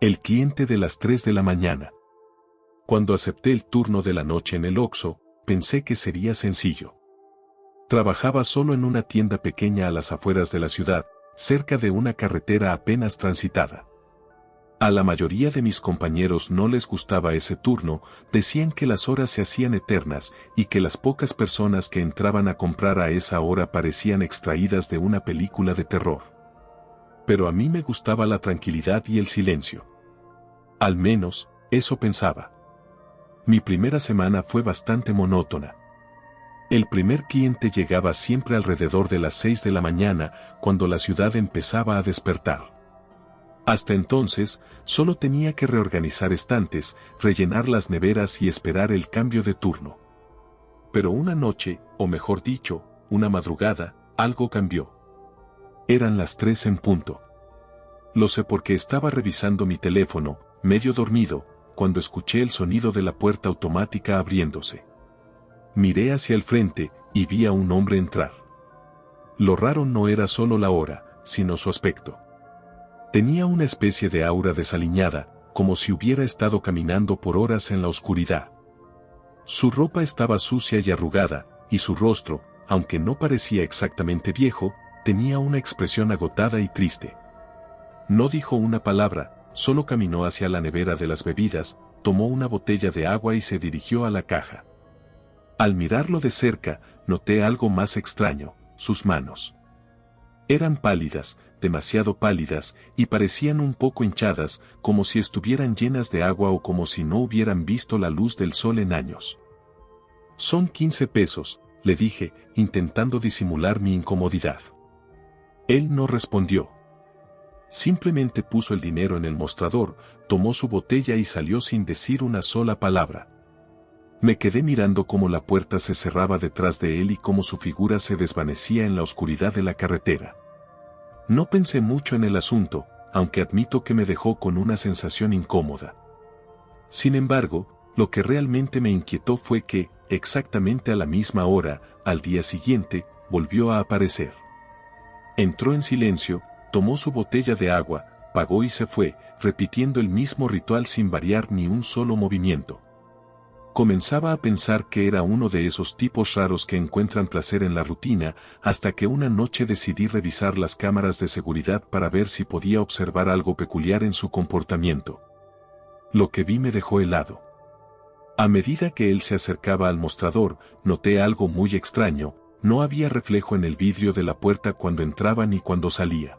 El cliente de las 3 de la mañana. Cuando acepté el turno de la noche en el Oxxo, pensé que sería sencillo. Trabajaba solo en una tienda pequeña a las afueras de la ciudad, cerca de una carretera apenas transitada. A la mayoría de mis compañeros no les gustaba ese turno, decían que las horas se hacían eternas y que las pocas personas que entraban a comprar a esa hora parecían extraídas de una película de terror. Pero a mí me gustaba la tranquilidad y el silencio. Al menos, eso pensaba. Mi primera semana fue bastante monótona. El primer cliente llegaba siempre alrededor de las 6 de la mañana, cuando la ciudad empezaba a despertar. Hasta entonces, solo tenía que reorganizar estantes, rellenar las neveras y esperar el cambio de turno. Pero una noche, o mejor dicho, una madrugada, algo cambió. Eran las 3 en punto. Lo sé porque estaba revisando mi teléfono, medio dormido, cuando escuché el sonido de la puerta automática abriéndose. Miré hacia el frente, y vi a un hombre entrar. Lo raro no era solo la hora, sino su aspecto. Tenía una especie de aura desaliñada, como si hubiera estado caminando por horas en la oscuridad. Su ropa estaba sucia y arrugada, y su rostro, aunque no parecía exactamente viejo, tenía una expresión agotada y triste. No dijo una palabra, solo caminó hacia la nevera de las bebidas, tomó una botella de agua y se dirigió a la caja. Al mirarlo de cerca, noté algo más extraño: sus manos. Eran pálidas, demasiado pálidas, y parecían un poco hinchadas, como si estuvieran llenas de agua o como si no hubieran visto la luz del sol en años. «Son 15 pesos», le dije, intentando disimular mi incomodidad. Él no respondió. Simplemente puso el dinero en el mostrador, tomó su botella y salió sin decir una sola palabra. Me quedé mirando cómo la puerta se cerraba detrás de él y cómo su figura se desvanecía en la oscuridad de la carretera. No pensé mucho en el asunto, aunque admito que me dejó con una sensación incómoda. Sin embargo, lo que realmente me inquietó fue que, exactamente a la misma hora, al día siguiente, volvió a aparecer. Entró en silencio, tomó su botella de agua, pagó y se fue, repitiendo el mismo ritual sin variar ni un solo movimiento. Comenzaba a pensar que era uno de esos tipos raros que encuentran placer en la rutina, hasta que una noche decidí revisar las cámaras de seguridad para ver si podía observar algo peculiar en su comportamiento. Lo que vi me dejó helado. A medida que él se acercaba al mostrador, noté algo muy extraño: no había reflejo en el vidrio de la puerta cuando entraba ni cuando salía.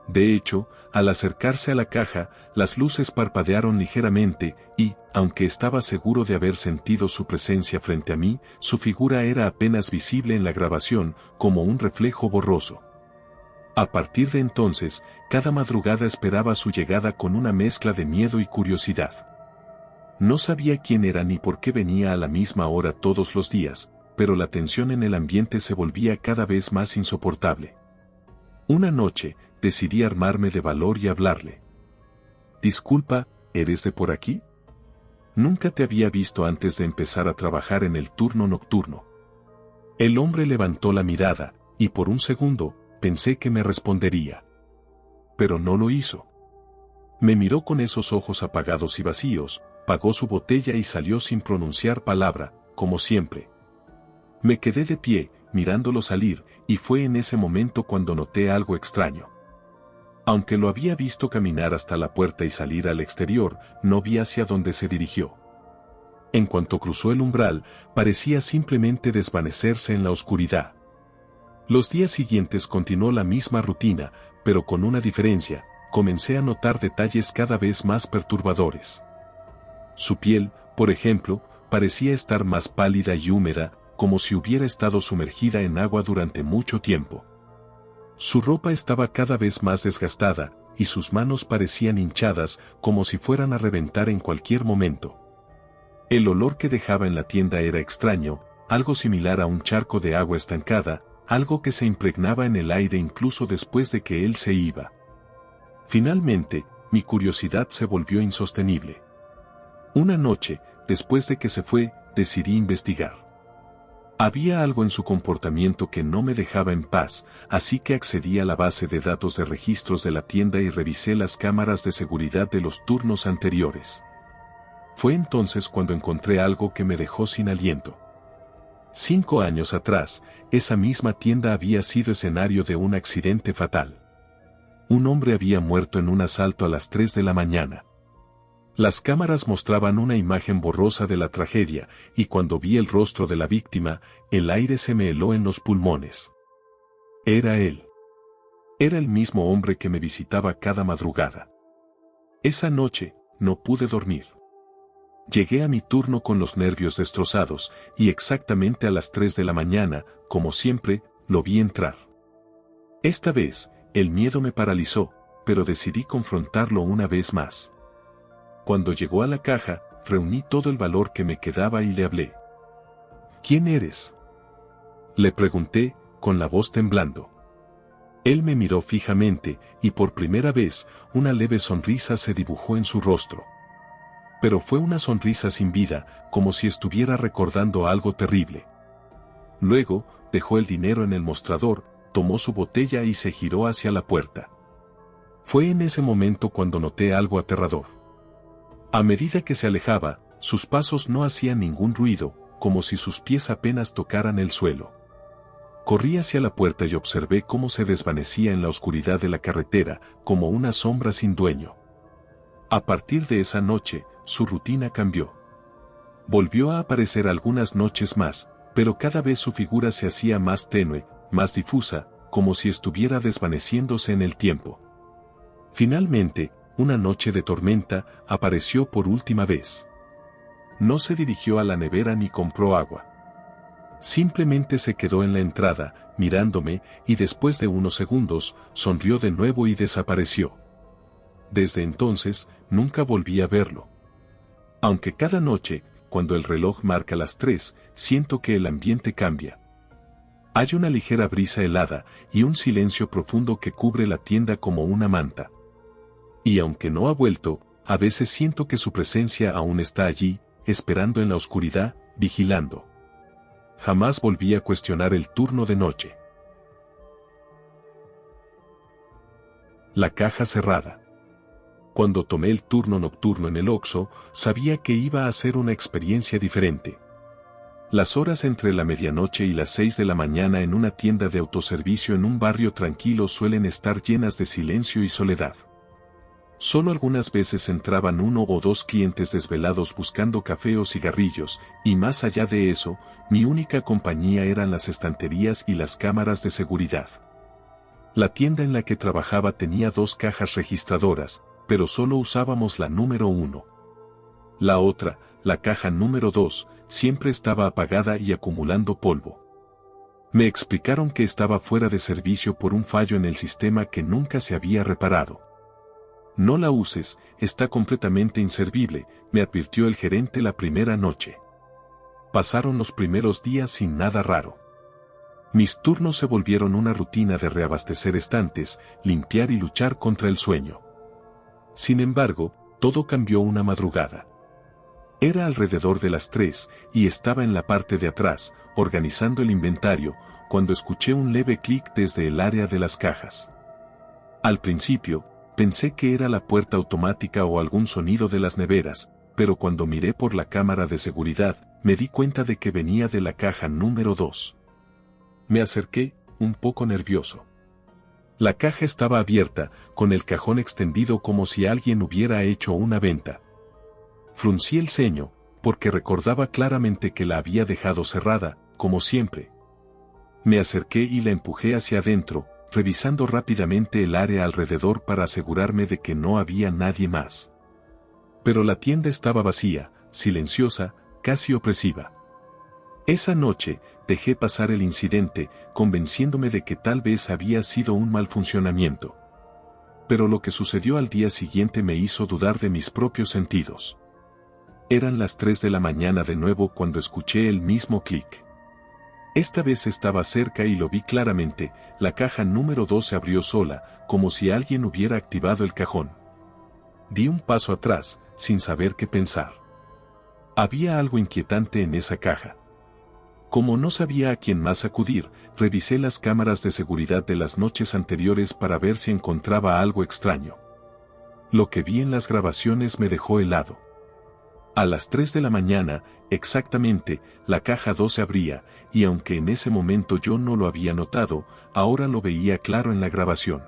De hecho, al acercarse a la caja, las luces parpadearon ligeramente y, aunque estaba seguro de haber sentido su presencia frente a mí, su figura era apenas visible en la grabación, como un reflejo borroso. A partir de entonces, cada madrugada esperaba su llegada con una mezcla de miedo y curiosidad. No sabía quién era ni por qué venía a la misma hora todos los días, pero la tensión en el ambiente se volvía cada vez más insoportable. Una noche, decidí armarme de valor y hablarle. «Disculpa, ¿eres de por aquí? Nunca te había visto antes de empezar a trabajar en el turno nocturno». El hombre levantó la mirada, y por un segundo, pensé que me respondería. Pero no lo hizo. Me miró con esos ojos apagados y vacíos, pagó su botella y salió sin pronunciar palabra, como siempre. Me quedé de pie, mirándolo salir, y fue en ese momento cuando noté algo extraño. Aunque lo había visto caminar hasta la puerta y salir al exterior, no vi hacia dónde se dirigió. En cuanto cruzó el umbral, parecía simplemente desvanecerse en la oscuridad. Los días siguientes continuó la misma rutina, pero con una diferencia: comencé a notar detalles cada vez más perturbadores. Su piel, por ejemplo, parecía estar más pálida y húmeda, como si hubiera estado sumergida en agua durante mucho tiempo. Su ropa estaba cada vez más desgastada, y sus manos parecían hinchadas, como si fueran a reventar en cualquier momento. El olor que dejaba en la tienda era extraño, algo similar a un charco de agua estancada, algo que se impregnaba en el aire incluso después de que él se iba. Finalmente, mi curiosidad se volvió insostenible. Una noche, después de que se fue, decidí investigar. Había algo en su comportamiento que no me dejaba en paz, así que accedí a la base de datos de registros de la tienda y revisé las cámaras de seguridad de los turnos anteriores. Fue entonces cuando encontré algo que me dejó sin aliento. 5 años atrás, esa misma tienda había sido escenario de un accidente fatal. Un hombre había muerto en un asalto a las 3 de la mañana. Las cámaras mostraban una imagen borrosa de la tragedia, y cuando vi el rostro de la víctima, el aire se me heló en los pulmones. Era él. Era el mismo hombre que me visitaba cada madrugada. Esa noche, no pude dormir. Llegué a mi turno con los nervios destrozados, y exactamente a las 3 de la mañana, como siempre, lo vi entrar. Esta vez, el miedo me paralizó, pero decidí confrontarlo una vez más. Cuando llegó a la caja, reuní todo el valor que me quedaba y le hablé. ¿Quién eres?, le pregunté, con la voz temblando. Él me miró fijamente, y por primera vez, una leve sonrisa se dibujó en su rostro. Pero fue una sonrisa sin vida, como si estuviera recordando algo terrible. Luego, dejó el dinero en el mostrador, tomó su botella y se giró hacia la puerta. Fue en ese momento cuando noté algo aterrador. A medida que se alejaba, sus pasos no hacían ningún ruido, como si sus pies apenas tocaran el suelo. Corrí hacia la puerta y observé cómo se desvanecía en la oscuridad de la carretera, como una sombra sin dueño. A partir de esa noche, su rutina cambió. Volvió a aparecer algunas noches más, pero cada vez su figura se hacía más tenue, más difusa, como si estuviera desvaneciéndose en el tiempo. Finalmente, una noche de tormenta, apareció por última vez. No se dirigió a la nevera ni compró agua. Simplemente se quedó en la entrada, mirándome, y después de unos segundos, sonrió de nuevo y desapareció. Desde entonces, nunca volví a verlo. Aunque cada noche, cuando el reloj marca las 3, siento que el ambiente cambia. Hay una ligera brisa helada, y un silencio profundo que cubre la tienda como una manta. Y aunque no ha vuelto, a veces siento que su presencia aún está allí, esperando en la oscuridad, vigilando. Jamás volví a cuestionar el turno de noche. La caja cerrada. Cuando tomé el turno nocturno en el Oxxo, sabía que iba a ser una experiencia diferente. Las horas entre la medianoche y las 6 de la mañana en una tienda de autoservicio en un barrio tranquilo suelen estar llenas de silencio y soledad. Solo algunas veces entraban 1 o 2 clientes desvelados buscando café o cigarrillos, y más allá de eso, mi única compañía eran las estanterías y las cámaras de seguridad. La tienda en la que trabajaba tenía 2 cajas registradoras, pero solo usábamos la número 1. La otra, la caja número 2, siempre estaba apagada y acumulando polvo. Me explicaron que estaba fuera de servicio por un fallo en el sistema que nunca se había reparado. No la uses, está completamente inservible, me advirtió el gerente la primera noche. Pasaron los primeros días sin nada raro. Mis turnos se volvieron una rutina de reabastecer estantes, limpiar y luchar contra el sueño. Sin embargo, todo cambió una madrugada. Era alrededor de las 3, y estaba en la parte de atrás, organizando el inventario, cuando escuché un leve clic desde el área de las cajas. Al principio, pensé que era la puerta automática o algún sonido de las neveras, pero cuando miré por la cámara de seguridad, me di cuenta de que venía de la caja número 2. Me acerqué, un poco nervioso. La caja estaba abierta, con el cajón extendido como si alguien hubiera hecho una venta. Fruncí el ceño, porque recordaba claramente que la había dejado cerrada, como siempre. Me acerqué y la empujé hacia adentro, revisando rápidamente el área alrededor para asegurarme de que no había nadie más. Pero la tienda estaba vacía, silenciosa, casi opresiva. Esa noche, dejé pasar el incidente, convenciéndome de que tal vez había sido un mal funcionamiento. Pero lo que sucedió al día siguiente me hizo dudar de mis propios sentidos. Eran las 3 de la mañana de nuevo cuando escuché el mismo clic. Esta vez estaba cerca y lo vi claramente, la caja número 2 se abrió sola, como si alguien hubiera activado el cajón. Di un paso atrás, sin saber qué pensar. Había algo inquietante en esa caja. Como no sabía a quién más acudir, revisé las cámaras de seguridad de las noches anteriores para ver si encontraba algo extraño. Lo que vi en las grabaciones me dejó helado. A las 3 de la mañana, exactamente, la caja 2 se abría, y aunque en ese momento yo no lo había notado, ahora lo veía claro en la grabación.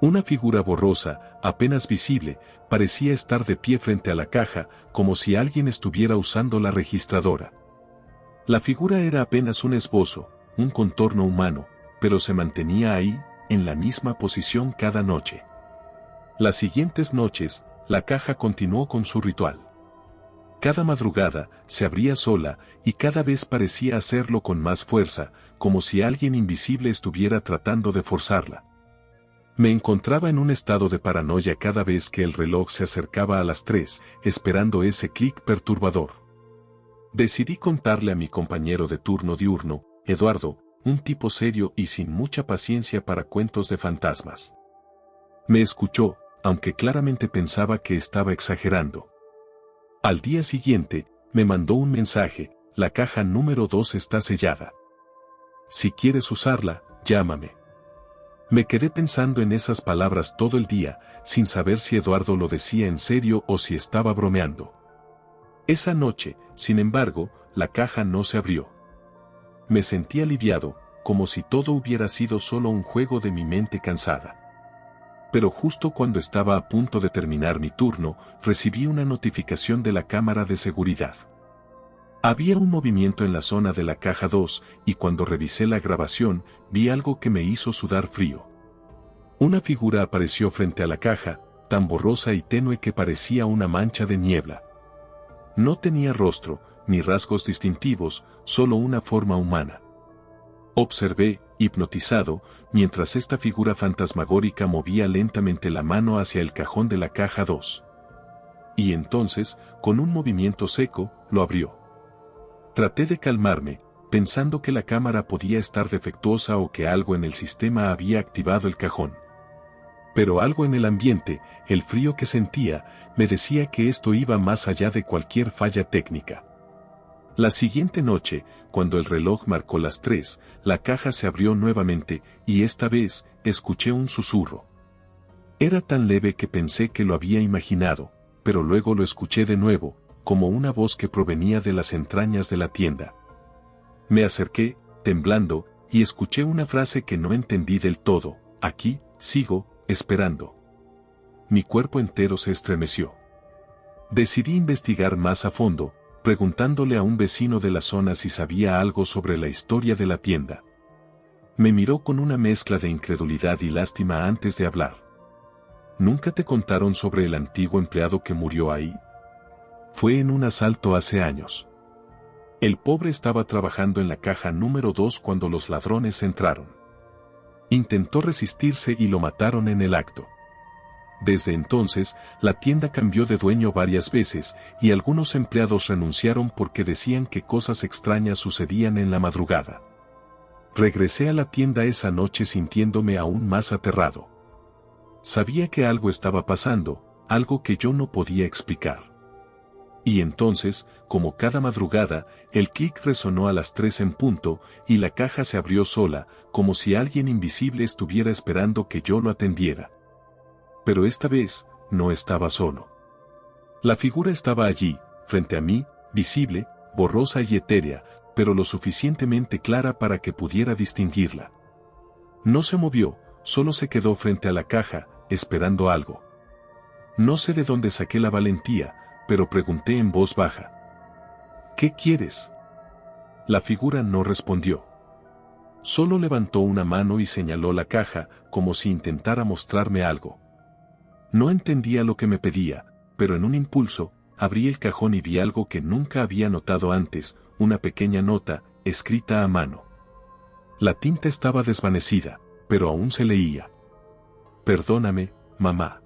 Una figura borrosa, apenas visible, parecía estar de pie frente a la caja, como si alguien estuviera usando la registradora. La figura era apenas un esbozo, un contorno humano, pero se mantenía ahí, en la misma posición cada noche. Las siguientes noches, la caja continuó con su ritual. Cada madrugada, se abría sola, y cada vez parecía hacerlo con más fuerza, como si alguien invisible estuviera tratando de forzarla. Me encontraba en un estado de paranoia cada vez que el reloj se acercaba a las 3, esperando ese clic perturbador. Decidí contarle a mi compañero de turno diurno, Eduardo, un tipo serio y sin mucha paciencia para cuentos de fantasmas. Me escuchó, aunque claramente pensaba que estaba exagerando. Al día siguiente, me mandó un mensaje: la caja número 2 está sellada. Si quieres usarla, llámame. Me quedé pensando en esas palabras todo el día, sin saber si Eduardo lo decía en serio o si estaba bromeando. Esa noche, sin embargo, la caja no se abrió. Me sentí aliviado, como si todo hubiera sido solo un juego de mi mente cansada. Pero justo cuando estaba a punto de terminar mi turno, recibí una notificación de la cámara de seguridad. Había un movimiento en la zona de la caja 2, y cuando revisé la grabación, vi algo que me hizo sudar frío. Una figura apareció frente a la caja, tan borrosa y tenue que parecía una mancha de niebla. No tenía rostro, ni rasgos distintivos, solo una forma humana. Observé, hipnotizado, mientras esta figura fantasmagórica movía lentamente la mano hacia el cajón de la caja 2. Y entonces, con un movimiento seco, lo abrió. Traté de calmarme, pensando que la cámara podía estar defectuosa o que algo en el sistema había activado el cajón. Pero algo en el ambiente, el frío que sentía, me decía que esto iba más allá de cualquier falla técnica. La siguiente noche, cuando el reloj marcó las 3, la caja se abrió nuevamente, y esta vez, escuché un susurro. Era tan leve que pensé que lo había imaginado, pero luego lo escuché de nuevo, como una voz que provenía de las entrañas de la tienda. Me acerqué, temblando, y escuché una frase que no entendí del todo: aquí, sigo, esperando. Mi cuerpo entero se estremeció. Decidí investigar más a fondo, preguntándole a un vecino de la zona si sabía algo sobre la historia de la tienda. Me miró con una mezcla de incredulidad y lástima antes de hablar. ¿Nunca te contaron sobre el antiguo empleado que murió ahí? Fue en un asalto hace años. El pobre estaba trabajando en la caja número 2 cuando los ladrones entraron. Intentó resistirse y lo mataron en el acto. Desde entonces, la tienda cambió de dueño varias veces, y algunos empleados renunciaron porque decían que cosas extrañas sucedían en la madrugada. Regresé a la tienda esa noche sintiéndome aún más aterrado. Sabía que algo estaba pasando, algo que yo no podía explicar. Y entonces, como cada madrugada, el clic resonó a las 3 en punto, y la caja se abrió sola, como si alguien invisible estuviera esperando que yo lo atendiera. Pero esta vez, no estaba solo. La figura estaba allí, frente a mí, visible, borrosa y etérea, pero lo suficientemente clara para que pudiera distinguirla. No se movió, solo se quedó frente a la caja, esperando algo. No sé de dónde saqué la valentía, pero pregunté en voz baja: ¿qué quieres? La figura no respondió. Solo levantó una mano y señaló la caja, como si intentara mostrarme algo. No entendía lo que me pedía, pero en un impulso, abrí el cajón y vi algo que nunca había notado antes: una pequeña nota, escrita a mano. La tinta estaba desvanecida, pero aún se leía: perdóname, mamá.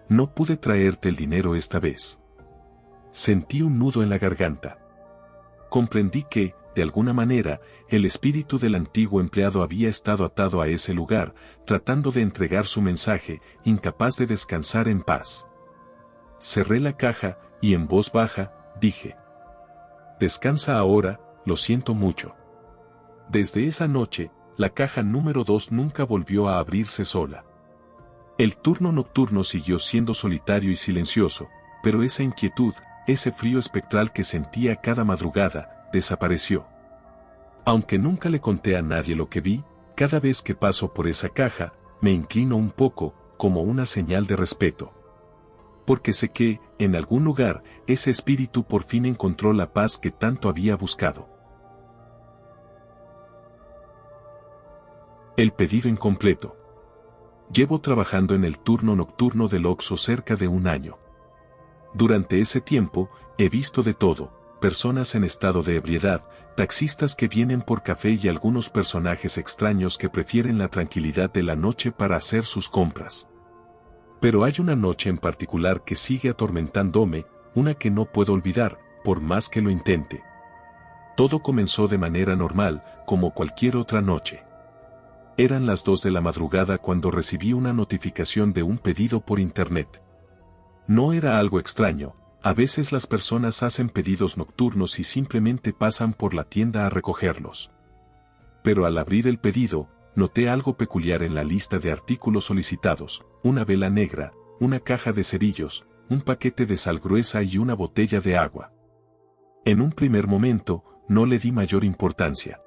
No pude traerte el dinero esta vez. Sentí un nudo en la garganta. Comprendí que, de alguna manera, el espíritu del antiguo empleado había estado atado a ese lugar, tratando de entregar su mensaje, incapaz de descansar en paz. Cerré la caja, y en voz baja, dije: descansa ahora, lo siento mucho. Desde esa noche, la caja número 2 nunca volvió a abrirse sola. El turno nocturno siguió siendo solitario y silencioso, pero esa inquietud, ese frío espectral que sentía cada madrugada, desapareció. Aunque nunca le conté a nadie lo que vi, cada vez que paso por esa caja, me inclino un poco, como una señal de respeto. Porque sé que, en algún lugar, ese espíritu por fin encontró la paz que tanto había buscado. El pedido incompleto. Llevo trabajando en el turno nocturno del Oxxo cerca de un año. Durante ese tiempo, he visto de todo: personas en estado de ebriedad, taxistas que vienen por café y algunos personajes extraños que prefieren la tranquilidad de la noche para hacer sus compras. Pero hay una noche en particular que sigue atormentándome, una que no puedo olvidar, por más que lo intente. Todo comenzó de manera normal, como cualquier otra noche. Eran las 2 de la madrugada cuando recibí una notificación de un pedido por internet. No era algo extraño. A veces las personas hacen pedidos nocturnos y simplemente pasan por la tienda a recogerlos. Pero al abrir el pedido, noté algo peculiar en la lista de artículos solicitados: una vela negra, una caja de cerillos, un paquete de sal gruesa y una botella de agua. En un primer momento, no le di mayor importancia.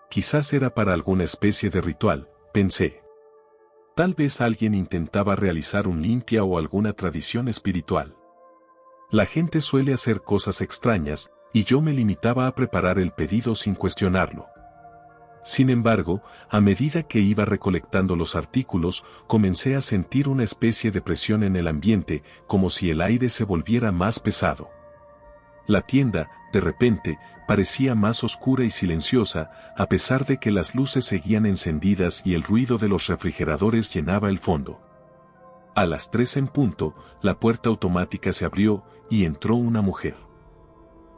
Quizás era para alguna especie de ritual, pensé. Tal vez alguien intentaba realizar un limpia o alguna tradición espiritual. La gente suele hacer cosas extrañas, y yo me limitaba a preparar el pedido sin cuestionarlo. Sin embargo, a medida que iba recolectando los artículos, comencé a sentir una especie de presión en el ambiente, como si el aire se volviera más pesado. La tienda, de repente, parecía más oscura y silenciosa, a pesar de que las luces seguían encendidas y el ruido de los refrigeradores llenaba el fondo. A las 3 en punto, la puerta automática se abrió, y entró una mujer.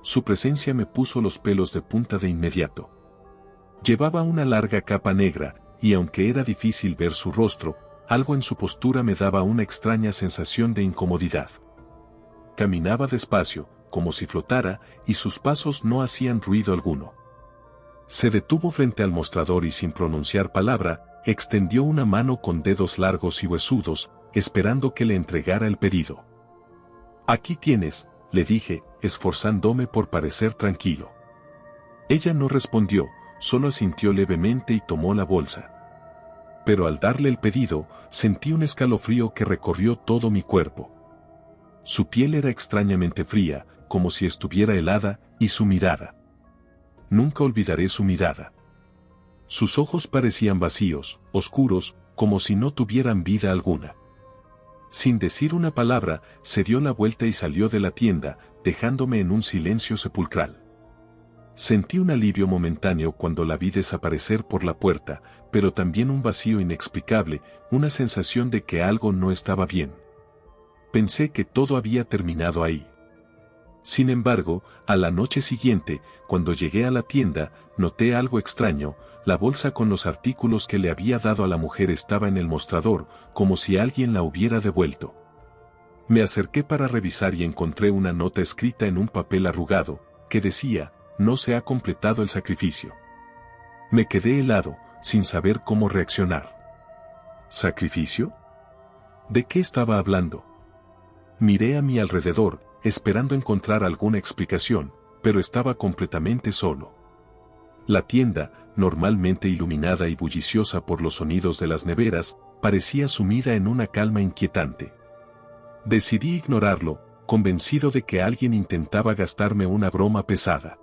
Su presencia me puso los pelos de punta de inmediato. Llevaba una larga capa negra, y aunque era difícil ver su rostro, algo en su postura me daba una extraña sensación de incomodidad. Caminaba despacio, como si flotara, y sus pasos no hacían ruido alguno. Se detuvo frente al mostrador y sin pronunciar palabra, extendió una mano con dedos largos y huesudos, esperando que le entregara el pedido. «Aquí tienes», le dije, esforzándome por parecer tranquilo. Ella no respondió, solo asintió levemente y tomó la bolsa. Pero al darle el pedido, sentí un escalofrío que recorrió todo mi cuerpo. Su piel era extrañamente fría, como si estuviera helada, y su mirada. Nunca olvidaré su mirada. Sus ojos parecían vacíos, oscuros, como si no tuvieran vida alguna. Sin decir una palabra, se dio la vuelta y salió de la tienda, dejándome en un silencio sepulcral. Sentí un alivio momentáneo cuando la vi desaparecer por la puerta, pero también un vacío inexplicable, una sensación de que algo no estaba bien. Pensé que todo había terminado ahí. Sin embargo, a la noche siguiente, cuando llegué a la tienda, noté algo extraño: la bolsa con los artículos que le había dado a la mujer estaba en el mostrador, como si alguien la hubiera devuelto. Me acerqué para revisar y encontré una nota escrita en un papel arrugado, que decía: «No se ha completado el sacrificio». Me quedé helado, sin saber cómo reaccionar. ¿Sacrificio? ¿De qué estaba hablando? Miré a mi alrededor, esperando encontrar alguna explicación, pero estaba completamente solo. La tienda, normalmente iluminada y bulliciosa por los sonidos de las neveras, parecía sumida en una calma inquietante. Decidí ignorarlo, convencido de que alguien intentaba gastarme una broma pesada.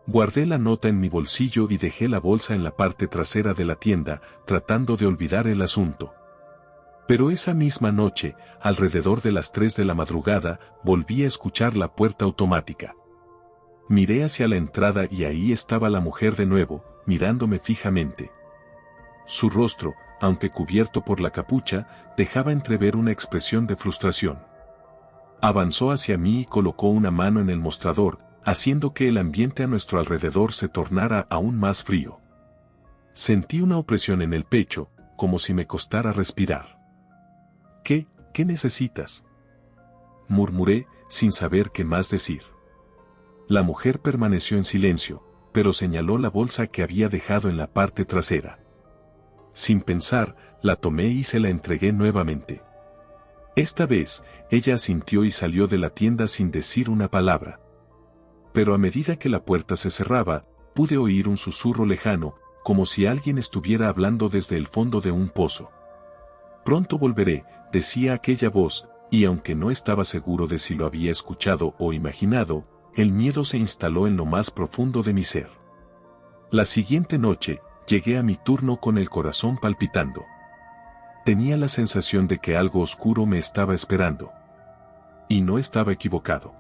Guardé la nota en mi bolsillo y dejé la bolsa en la parte trasera de la tienda, tratando de olvidar el asunto. Pero esa misma noche, alrededor de las 3 de la madrugada, volví a escuchar la puerta automática. Miré hacia la entrada y ahí estaba la mujer de nuevo, mirándome fijamente. Su rostro, aunque cubierto por la capucha, dejaba entrever una expresión de frustración. Avanzó hacia mí y colocó una mano en el mostrador, haciendo que el ambiente a nuestro alrededor se tornara aún más frío. Sentí una opresión en el pecho, como si me costara respirar. ¿Qué necesitas?», murmuré, sin saber qué más decir. La mujer permaneció en silencio, pero señaló la bolsa que había dejado en la parte trasera. Sin pensar, la tomé y se la entregué nuevamente. Esta vez, ella asintió y salió de la tienda sin decir una palabra. Pero a medida que la puerta se cerraba, pude oír un susurro lejano, como si alguien estuviera hablando desde el fondo de un pozo. Pronto volveré, decía aquella voz, y aunque no estaba seguro de si lo había escuchado o imaginado, el miedo se instaló en lo más profundo de mi ser. La siguiente noche, llegué a mi turno con el corazón palpitando. Tenía la sensación de que algo oscuro me estaba esperando. Y no estaba equivocado.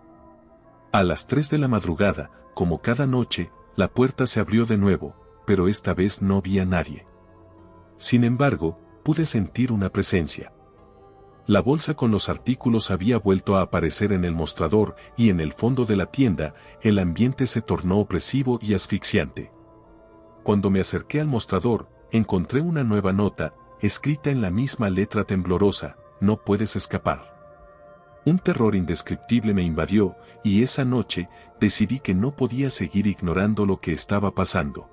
A las 3 de la madrugada, como cada noche, la puerta se abrió de nuevo, pero esta vez no vi a nadie. Sin embargo, pude sentir una presencia. La bolsa con los artículos había vuelto a aparecer en el mostrador y en el fondo de la tienda, el ambiente se tornó opresivo y asfixiante. Cuando me acerqué al mostrador, encontré una nueva nota, escrita en la misma letra temblorosa: no puedes escapar. Un terror indescriptible me invadió, y esa noche, decidí que no podía seguir ignorando lo que estaba pasando.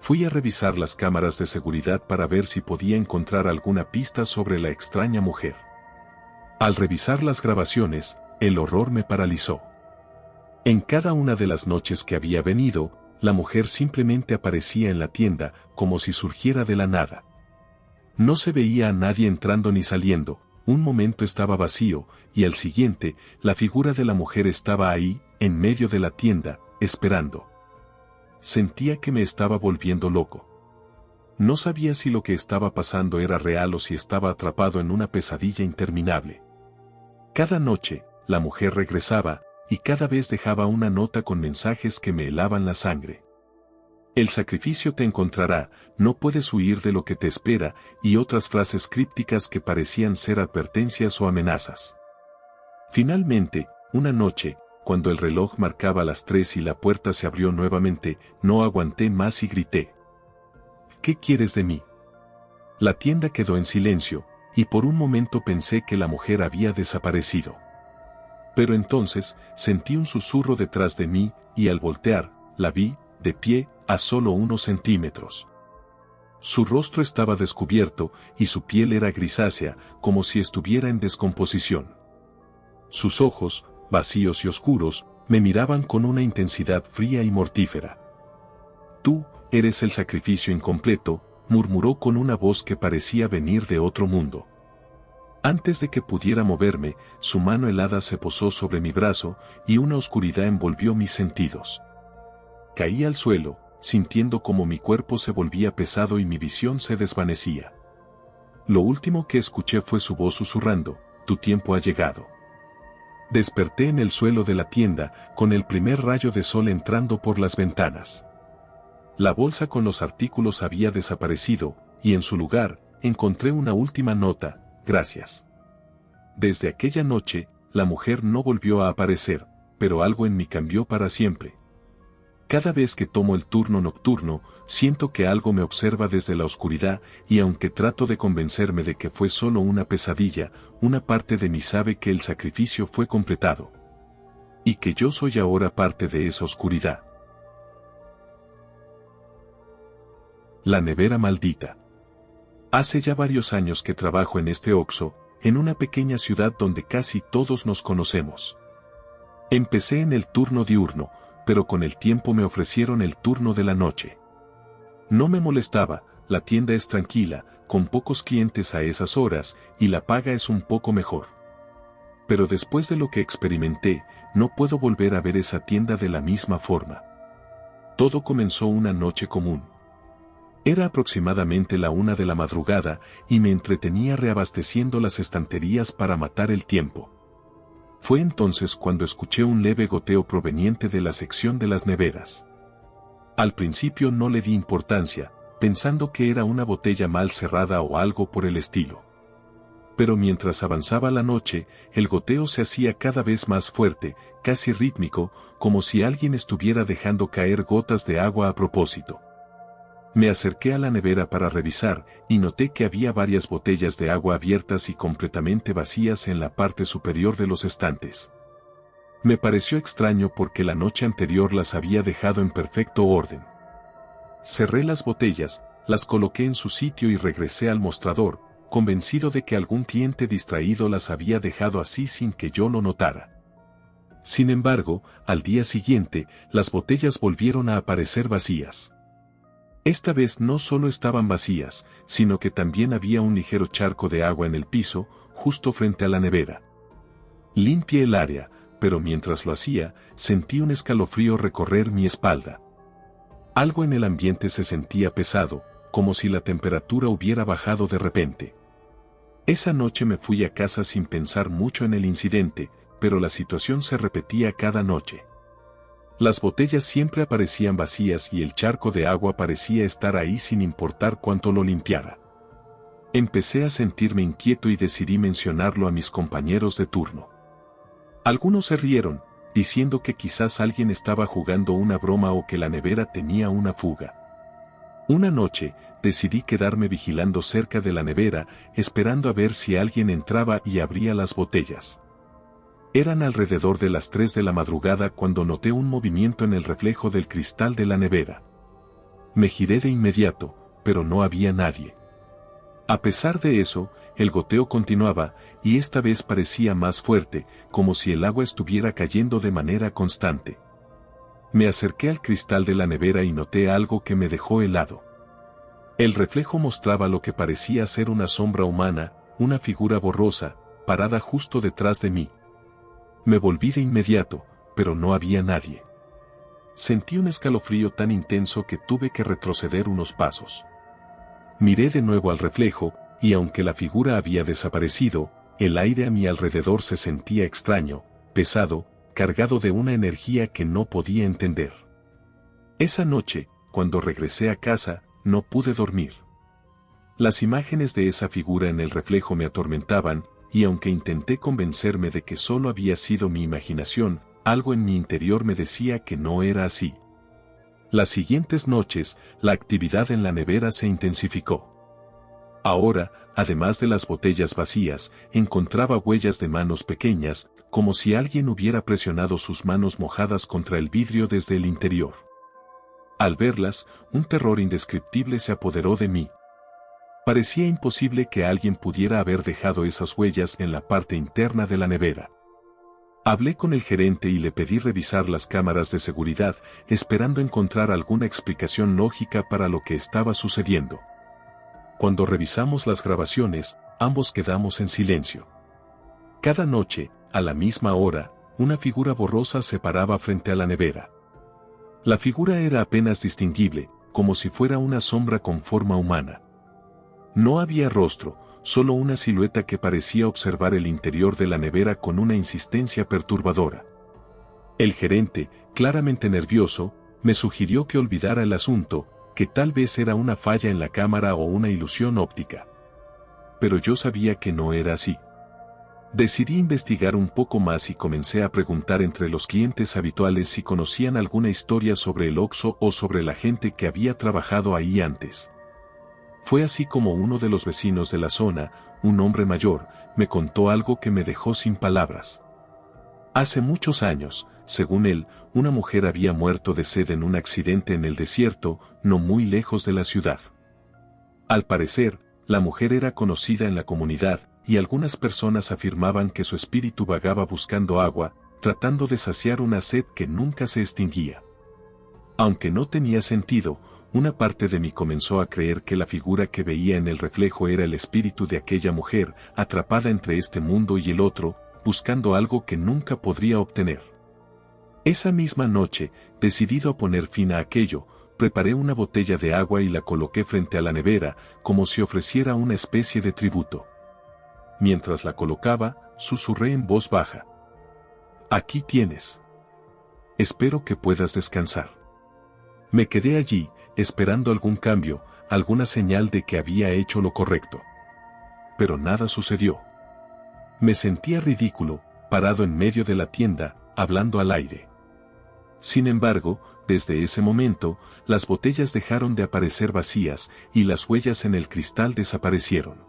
Fui a revisar las cámaras de seguridad para ver si podía encontrar alguna pista sobre la extraña mujer. Al revisar las grabaciones, el horror me paralizó. En cada una de las noches que había venido, la mujer simplemente aparecía en la tienda, como si surgiera de la nada. No se veía a nadie entrando ni saliendo, un momento estaba vacío, y al siguiente, la figura de la mujer estaba ahí, en medio de la tienda, esperando. Sentía que me estaba volviendo loco. No sabía si lo que estaba pasando era real o si estaba atrapado en una pesadilla interminable. Cada noche, la mujer regresaba, y cada vez dejaba una nota con mensajes que me helaban la sangre. El sacrificio te encontrará, no puedes huir de lo que te espera, y otras frases crípticas que parecían ser advertencias o amenazas. Finalmente, una noche, cuando el reloj marcaba las 3 y la puerta se abrió nuevamente, no aguanté más y grité: ¿qué quieres de mí? La tienda quedó en silencio, y por un momento pensé que la mujer había desaparecido. Pero entonces, sentí un susurro detrás de mí, y al voltear, la vi, de pie, a solo unos centímetros. Su rostro estaba descubierto, y su piel era grisácea, como si estuviera en descomposición. Sus ojos, vacíos y oscuros, me miraban con una intensidad fría y mortífera. Tú, eres el sacrificio incompleto, murmuró con una voz que parecía venir de otro mundo. Antes de que pudiera moverme, su mano helada se posó sobre mi brazo, y una oscuridad envolvió mis sentidos. Caí al suelo, sintiendo como mi cuerpo se volvía pesado y mi visión se desvanecía. Lo último que escuché fue su voz susurrando: tu tiempo ha llegado. Desperté en el suelo de la tienda, con el primer rayo de sol entrando por las ventanas. La bolsa con los artículos había desaparecido, y en su lugar, encontré una última nota: gracias. Desde aquella noche, la mujer no volvió a aparecer, pero algo en mí cambió para siempre. Cada vez que tomo el turno nocturno, siento que algo me observa desde la oscuridad, y aunque trato de convencerme de que fue solo una pesadilla, una parte de mí sabe que el sacrificio fue completado. Y que yo soy ahora parte de esa oscuridad. La nevera maldita. Hace ya varios años que trabajo en este Oxxo, en una pequeña ciudad donde casi todos nos conocemos. Empecé en el turno diurno, pero con el tiempo me ofrecieron el turno de la noche. No me molestaba, la tienda es tranquila, con pocos clientes a esas horas, y la paga es un poco mejor. Pero después de lo que experimenté, no puedo volver a ver esa tienda de la misma forma. Todo comenzó una noche común. Era aproximadamente la 1 de la madrugada, y me entretenía reabasteciendo las estanterías para matar el tiempo. Fue entonces cuando escuché un leve goteo proveniente de la sección de las neveras. Al principio no le di importancia, pensando que era una botella mal cerrada o algo por el estilo. Pero mientras avanzaba la noche, el goteo se hacía cada vez más fuerte, casi rítmico, como si alguien estuviera dejando caer gotas de agua a propósito. Me acerqué a la nevera para revisar, y noté que había varias botellas de agua abiertas y completamente vacías en la parte superior de los estantes. Me pareció extraño porque la noche anterior las había dejado en perfecto orden. Cerré las botellas, las coloqué en su sitio y regresé al mostrador, convencido de que algún cliente distraído las había dejado así sin que yo lo notara. Sin embargo, al día siguiente, las botellas volvieron a aparecer vacías. Esta vez no solo estaban vacías, sino que también había un ligero charco de agua en el piso, justo frente a la nevera. Limpié el área, pero mientras lo hacía, sentí un escalofrío recorrer mi espalda. Algo en el ambiente se sentía pesado, como si la temperatura hubiera bajado de repente. Esa noche me fui a casa sin pensar mucho en el incidente, pero la situación se repetía cada noche. Las botellas siempre aparecían vacías y el charco de agua parecía estar ahí sin importar cuánto lo limpiara. Empecé a sentirme inquieto y decidí mencionarlo a mis compañeros de turno. Algunos se rieron, diciendo que quizás alguien estaba jugando una broma o que la nevera tenía una fuga. Una noche, decidí quedarme vigilando cerca de la nevera, esperando a ver si alguien entraba y abría las botellas. Eran alrededor de las 3 de la madrugada cuando noté un movimiento en el reflejo del cristal de la nevera. Me giré de inmediato, pero no había nadie. A pesar de eso, el goteo continuaba, y esta vez parecía más fuerte, como si el agua estuviera cayendo de manera constante. Me acerqué al cristal de la nevera y noté algo que me dejó helado. El reflejo mostraba lo que parecía ser una sombra humana, una figura borrosa, parada justo detrás de mí. Me volví de inmediato, pero no había nadie. Sentí un escalofrío tan intenso que tuve que retroceder unos pasos. Miré de nuevo al reflejo, y aunque la figura había desaparecido, el aire a mi alrededor se sentía extraño, pesado, cargado de una energía que no podía entender. Esa noche, cuando regresé a casa, no pude dormir. Las imágenes de esa figura en el reflejo me atormentaban, y aunque intenté convencerme de que solo había sido mi imaginación, algo en mi interior me decía que no era así. Las siguientes noches, la actividad en la nevera se intensificó. Ahora, además de las botellas vacías, encontraba huellas de manos pequeñas, como si alguien hubiera presionado sus manos mojadas contra el vidrio desde el interior. Al verlas, un terror indescriptible se apoderó de mí. Parecía imposible que alguien pudiera haber dejado esas huellas en la parte interna de la nevera. Hablé con el gerente y le pedí revisar las cámaras de seguridad, esperando encontrar alguna explicación lógica para lo que estaba sucediendo. Cuando revisamos las grabaciones, ambos quedamos en silencio. Cada noche, a la misma hora, una figura borrosa se paraba frente a la nevera. La figura era apenas distinguible, como si fuera una sombra con forma humana. No había rostro, solo una silueta que parecía observar el interior de la nevera con una insistencia perturbadora. El gerente, claramente nervioso, me sugirió que olvidara el asunto, que tal vez era una falla en la cámara o una ilusión óptica. Pero yo sabía que no era así. Decidí investigar un poco más y comencé a preguntar entre los clientes habituales si conocían alguna historia sobre el Oxxo o sobre la gente que había trabajado ahí antes. Fue así como uno de los vecinos de la zona, un hombre mayor, me contó algo que me dejó sin palabras. Hace muchos años, según él, una mujer había muerto de sed en un accidente en el desierto, no muy lejos de la ciudad. Al parecer, la mujer era conocida en la comunidad, y algunas personas afirmaban que su espíritu vagaba buscando agua, tratando de saciar una sed que nunca se extinguía. Aunque no tenía sentido, una parte de mí comenzó a creer que la figura que veía en el reflejo era el espíritu de aquella mujer, atrapada entre este mundo y el otro, buscando algo que nunca podría obtener. Esa misma noche, decidido a poner fin a aquello, preparé una botella de agua y la coloqué frente a la nevera, como si ofreciera una especie de tributo. Mientras la colocaba, susurré en voz baja: «Aquí tienes. Espero que puedas descansar». Me quedé allí, esperando algún cambio, alguna señal de que había hecho lo correcto. Pero nada sucedió. Me sentía ridículo, parado en medio de la tienda, hablando al aire. Sin embargo, desde ese momento, las botellas dejaron de aparecer vacías y las huellas en el cristal desaparecieron.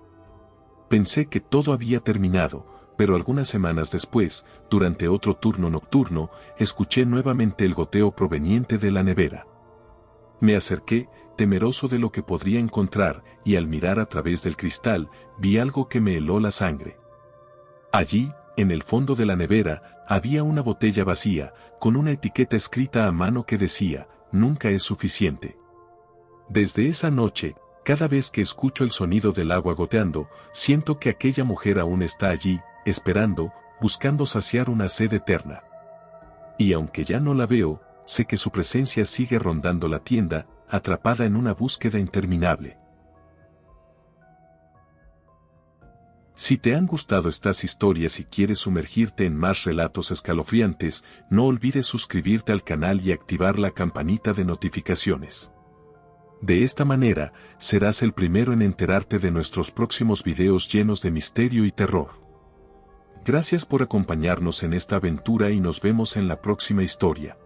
Pensé que todo había terminado, pero algunas semanas después, durante otro turno nocturno, escuché nuevamente el goteo proveniente de la nevera. Me acerqué, temeroso de lo que podría encontrar, y al mirar a través del cristal, vi algo que me heló la sangre. Allí, en el fondo de la nevera, había una botella vacía, con una etiqueta escrita a mano que decía, "Nunca es suficiente". Desde esa noche, cada vez que escucho el sonido del agua goteando, siento que aquella mujer aún está allí, esperando, buscando saciar una sed eterna. Y aunque ya no la veo, sé que su presencia sigue rondando la tienda, atrapada en una búsqueda interminable. Si te han gustado estas historias y quieres sumergirte en más relatos escalofriantes, no olvides suscribirte al canal y activar la campanita de notificaciones. De esta manera, serás el primero en enterarte de nuestros próximos videos llenos de misterio y terror. Gracias por acompañarnos en esta aventura y nos vemos en la próxima historia.